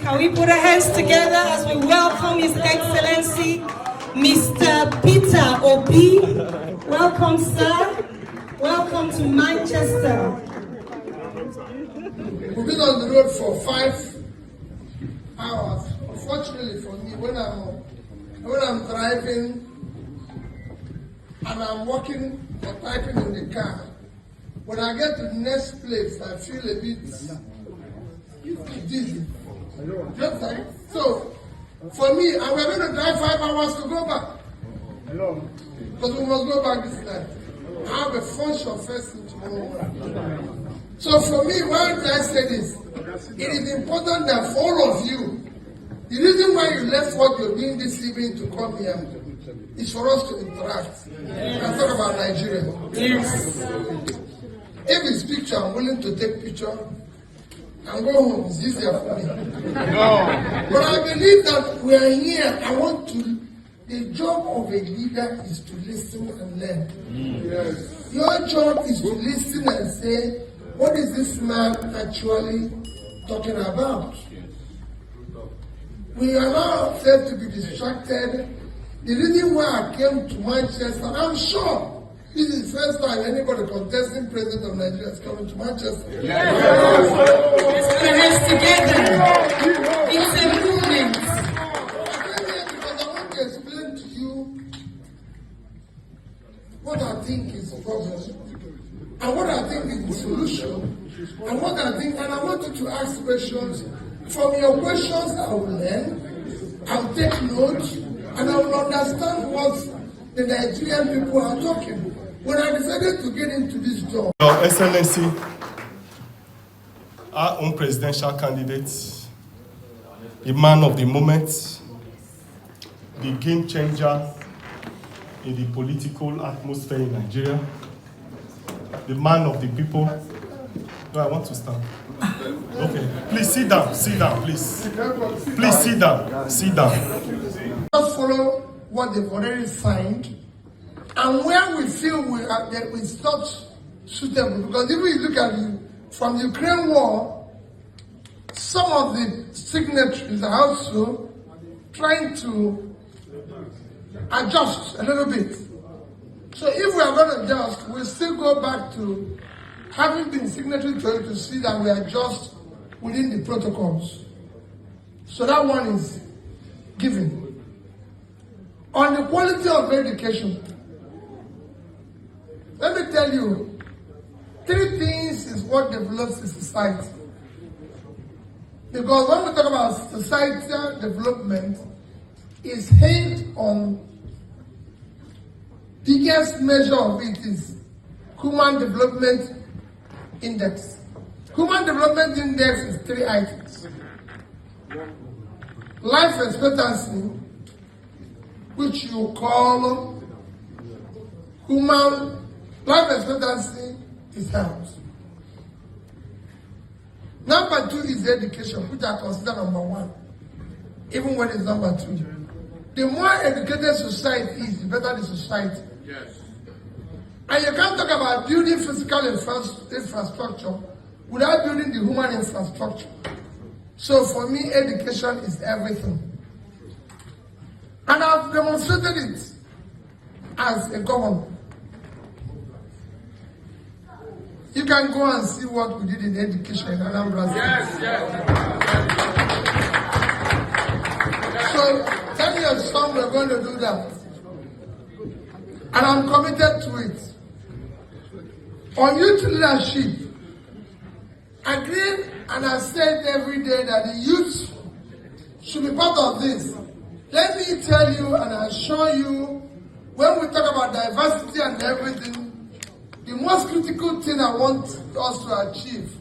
Can we put our hands together as we welcome His Excellency, Mr. Peter Obi. Welcome, sir. Welcome to Manchester. We've been on the road for 5 hours. Unfortunately for me, when I'm driving and I'm walking or typing in the car, when I get to the next place, I feel a bit dizzy. Just like so. For me, and we're going to drive 5 hours to go back. Because we must go back this night. I have a function first thing tomorrow morning. So for me, why did I say this? It is important that for all of you, the reason why you left what you're doing this evening to come here is for us to interact and talk about Nigeria. Yes. If it's picture, I'm willing to take picture and go home. It's easier for me. But I believe that we are here. The job of a leader is to listen and learn. Yes. Your job is to listen and say, what is this man actually talking about? We allow ourselves to be distracted. The reason why I came to Manchester, I'm sure this is the first time anybody contesting president of Nigeria is coming to Manchester. Yes. Let's put our hands together. It's a movement. Because I want to explain to you what I think is the problem, and what I think is the solution, and what I think, and I want you to ask questions. From your questions, I will learn, I will take notes, and I will understand what the Nigerian people are talking. When I decided to get into this job, Your Excellency, our own presidential candidate, the man of the moment, the game changer in the political atmosphere in Nigeria, the man of the people. No, I want to stand. Okay, please sit down, please. Please sit down. just follow what they've already signed, and where we feel it's not suitable. Because if we look at it from the Ukraine war, some of the signatories are also trying to adjust a little bit. So if we are going to adjust, we'll still go back to having been signatory to see that we adjust within the protocols. So that one is given. On the quality of education, let me tell you, 3 things is what develops a society. Because when we talk about societal development, it's hinged on biggest measure of it is Human Development Index. Human Development Index is 3 items. Life expectancy, which you call life expectancy, is health. Number 2 is education, which I consider number 1, even when it's number 2. The more educated society is, the better the society. Yes. And you can't talk about building physical infrastructure without building the human infrastructure. So for me, education is everything. And I've demonstrated it as a governor. You can go and see what we did in education in Anambra State. Yes. So tell your son we're going to do that. And I'm committed to it. On youth leadership, agree, and I said every day that the youth should be part of this. Let me tell you and assure you, when we talk about diversity and everything, the most critical thing I want us to achieve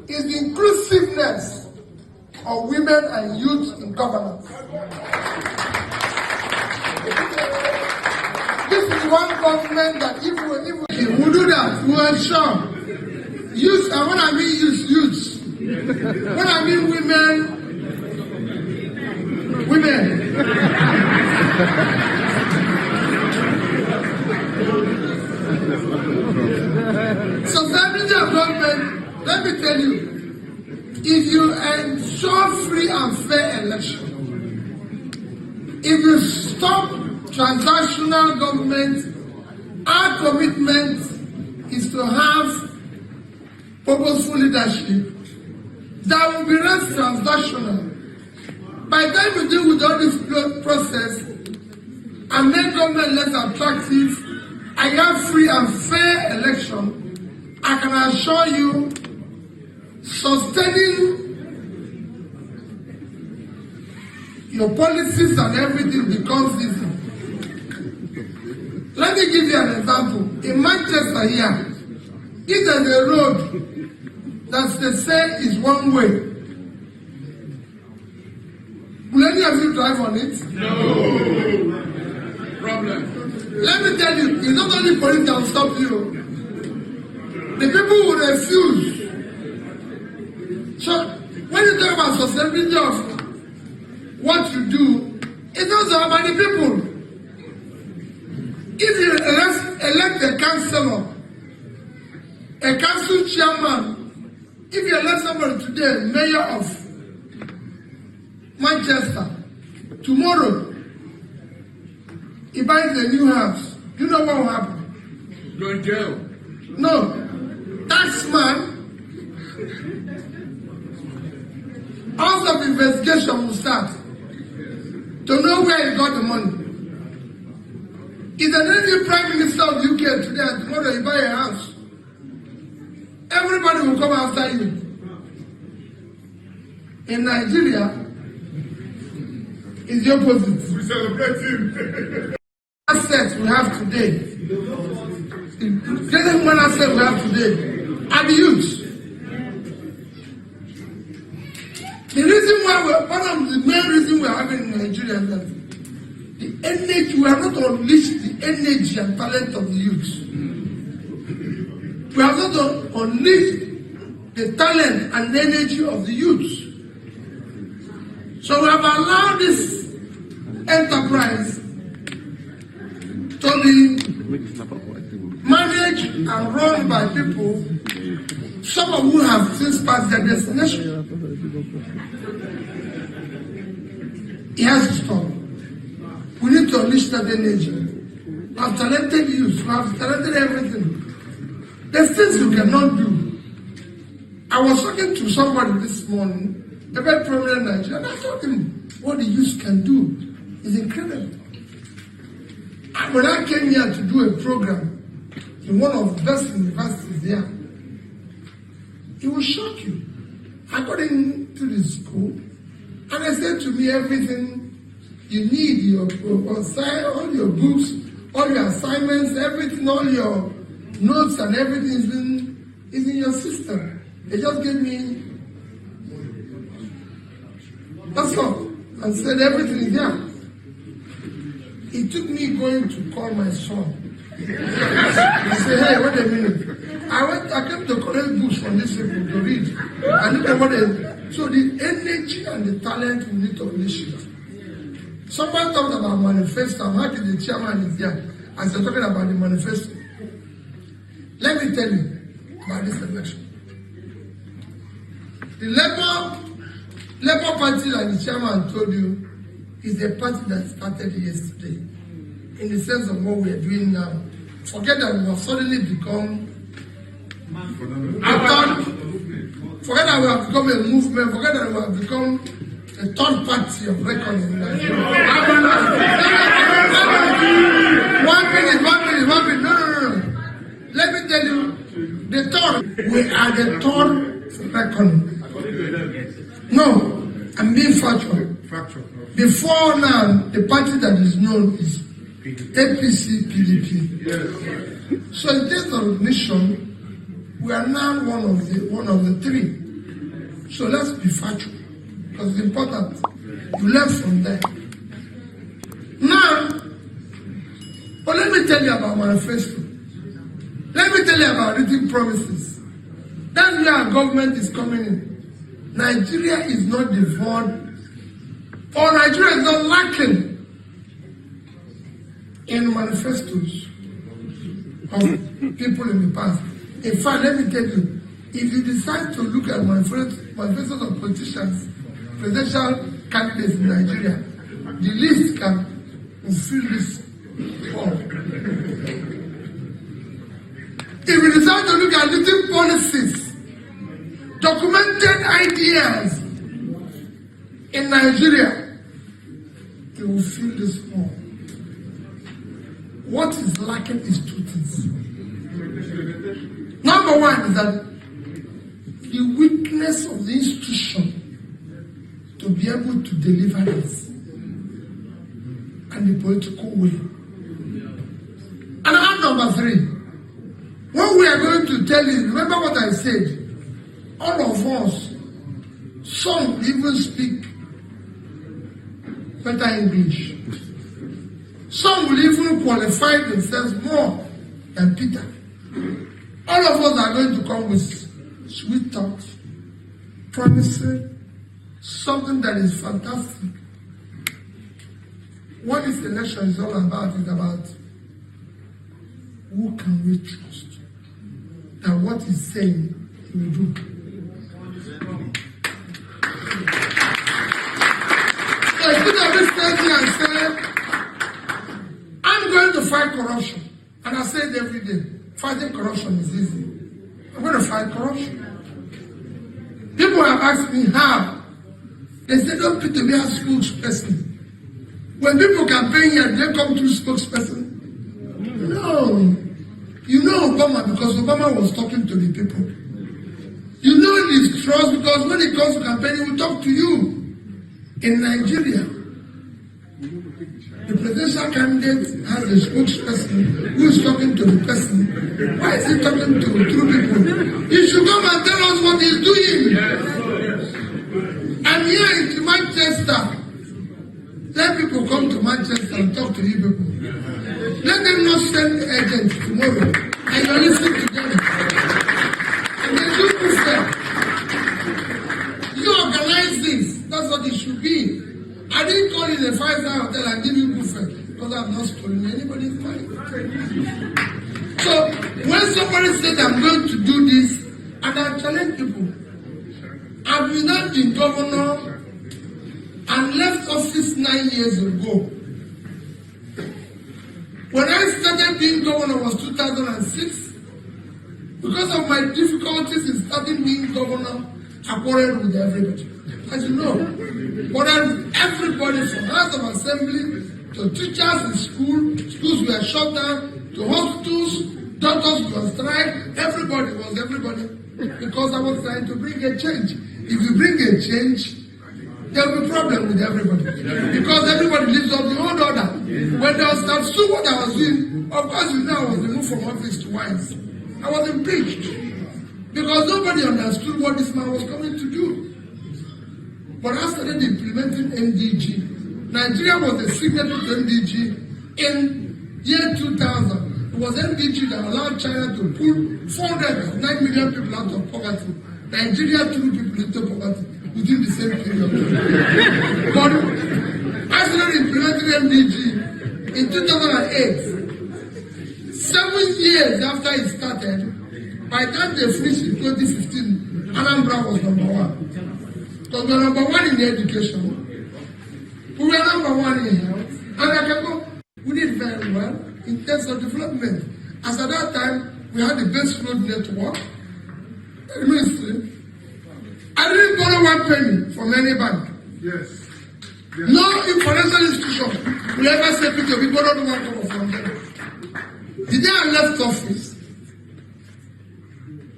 is the inclusiveness of women and youth in governance. This is one government that if we do that, we will ensure youth, and when I mean youth, when I mean women. So family development, let me tell you, if you ensure free and If you stop transactional government, our commitment is to have purposeful leadership that will be less transactional. By the time we deal with all this process and make government less attractive, I have free and fair election, I can assure you, sustaining your policies and everything becomes easy. Let me give you an example. In Manchester here, if there's a road that they say is one way, will any of you drive on it? No. Problem. Let me tell you, it's not only police that will stop you. The people will refuse. So, when you talk about sustainability of what you do, it's also about the people. If you elect a councillor, a council chairman, if you elect somebody today, mayor of Manchester, tomorrow, he buys a new house, you know what will happen? Go in jail. No. Taxman, house of investigation will start to know where he got the money. If there's any prime minister of the UK today and tomorrow you buy a house, everybody will come after you. In Nigeria, it's the opposite. We celebrate him. Assets we have today, the greatest one asset we have today are the youth. The reason why one of the main reasons we're having in Nigeria is that the energy, we have not unleashed the energy and talent of the youth. We have not unleashed the talent and the energy of the youth. So we have allowed this enterprise to be managed and run by people, some of whom have since passed their destination. It has to stop. We need to unleash that energy. We have talented youth, we have talented everything. There's things you cannot do. I was talking to somebody this morning, a very prominent Nigerian, and I told him what the youth can do is incredible. And when I came here to do a program in one of the best universities here, it will shock you. I got into the school, and they said to me, everything you need, all your books, all your assignments, everything, all your notes and everything is in your system. They just gave me, that's all, and said everything is there. It took me going to call my son. He said, hey, wait a minute. I came to collect books from these people to read. I look at what they, so the energy and the talent we need to unleash it. Someone talked about manifesto. I'm happy the chairman is there as they're talking about the manifesto. Let me tell you about this election. The Labour Party, like the chairman told you, is a party that started yesterday. In the sense of what we are doing now. Forget that we have suddenly become forget that we have become a movement, forget that we have become a third party of reckoning in Nigeria. One minute. No. Let me tell you, we are the third reckoning. No, I'm being factual. Before now, the party that is known is APC, PDP. So in terms of mission, we are now one of the three. So let's be factual, because it's important. You learn from there. Now, but let me tell you about manifesto. Let me tell you about written promises. That's where our government is coming in. Nigeria is not devoid, or Nigeria is not lacking in manifestos of people in the past. In fact, let me tell you, if you decide to look at manifestos of politicians, presidential candidates in Nigeria, the least can fulfill this form. If we decide to look at little policies, documented ideas in Nigeria, they will fill this form. What is lacking is two things. Number one is that the weakness of the institution to be able to deliver this and the political will. And number three, when we are going to tell you, remember what I said, all of us, some even speak better English. Some will even qualify themselves more than Peter. All of us are going to come with sweet talks, promising something that is fantastic. What this election is all about is about who can we trust that what he's saying he will do. So if Peter will stand here and say, I'm going to fight corruption, and I say it every day, fighting corruption is easy. I'm going to fight corruption. People have asked me how. They say, don't Peter be a spokesperson. When people campaign here, they come through spokesperson. No. You know Obama because Obama was talking to the people. You know his trust because when it comes to campaign, he will talk to you. In Nigeria, the presidential candidate has a spokesperson who is talking to the person. Why is he talking to two people? He should come and tell us what he's doing. And here in Manchester, let people come to Manchester and talk to you people. Let them not send agents tomorrow and you listen to them. And they do prefer. You organize this. That's what it should be. I didn't call it a 5-star hotel and give you buffet because I'm not stealing anybody's money. So when somebody said I'm going to do this, and I challenge people, I've not been governor and left office 9 years ago. When I started being governor was 2006. Because of my difficulties in starting being governor, I quarreled with everybody. As you know, quarreled with everybody from House of Assembly to teachers in school, schools were shut down, to hospitals, doctors were on strike, everybody, because I was trying to bring a change. If you bring a change, there will be a problem with everybody. Because everybody lives on the old order. When they understood what I was doing, of course you know I was removed from office twice. I was impeached. Because nobody understood what this man was coming to do. But I started implementing MDG. Nigeria was a signatory to MDG in year 2000. It was MDG that allowed China to pull 409 million people out of poverty. Nigeria threw people into poverty within the same period. But I started implementing MDG in 2008. 7 years after it started, by the time they finished in 2015, Anambra was number one. Because we were number one in education. We were number one in health. And I can go, we did very well in terms of development. As at that time, we had the best road network, the ministry. I didn't borrow 1 penny from any bank. Yes. No financial institution will ever say, Peter, we borrowed 1 penny from them. The day I left office,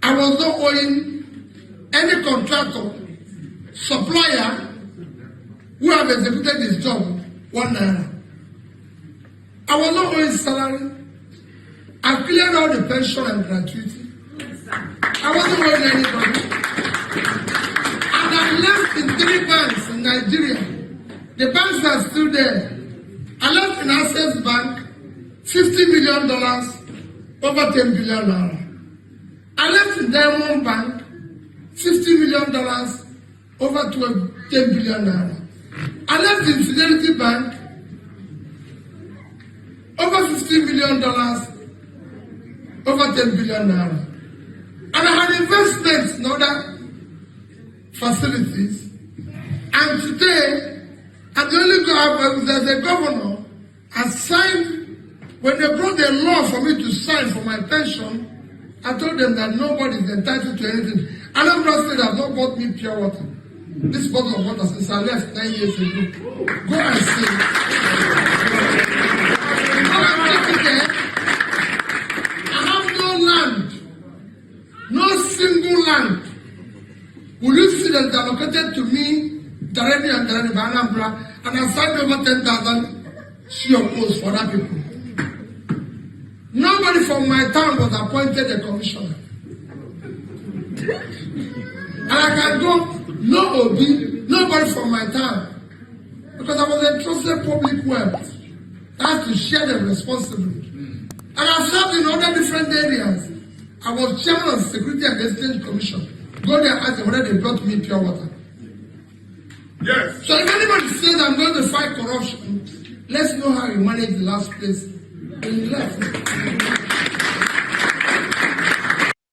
I was not owing any contractor, supplier who have executed his job 1 naira. I was not owing salary. I cleared all the pension and gratuity. I wasn't owing anybody. And I left in 3 banks in Nigeria. The banks are still there. I left in Access Bank $50 million, over 10 billion naira. I left in Diamond Bank $50 million, over 10 billion naira. I left in Fidelity Bank over $15 million, over 10 billion naira. And I had investments in other facilities. And today, I'm the only there's a governor assigned, when they brought the law for me to sign for my pension, I told them that nobody is entitled to anything. Anambra State has not bought me pure water. This bottle of water since I left 9 years ago. Go and see. Go and take it there. I have no land. No single land. Will you see that allocated to me directly and directly by Anambra, and I signed over 10,000 COOs for that people. Nobody from my town was appointed a commissioner. And I can go, no OB, nobody from my town. Because I was entrusted public wealth. I have to share the responsibility. And I served in other different areas. I was chairman of the Security and Exchange Commission. Go there and ask them whether they brought me pure water. Yes. So if anybody says I'm going to fight corruption, let's know how you managed the last place when you left.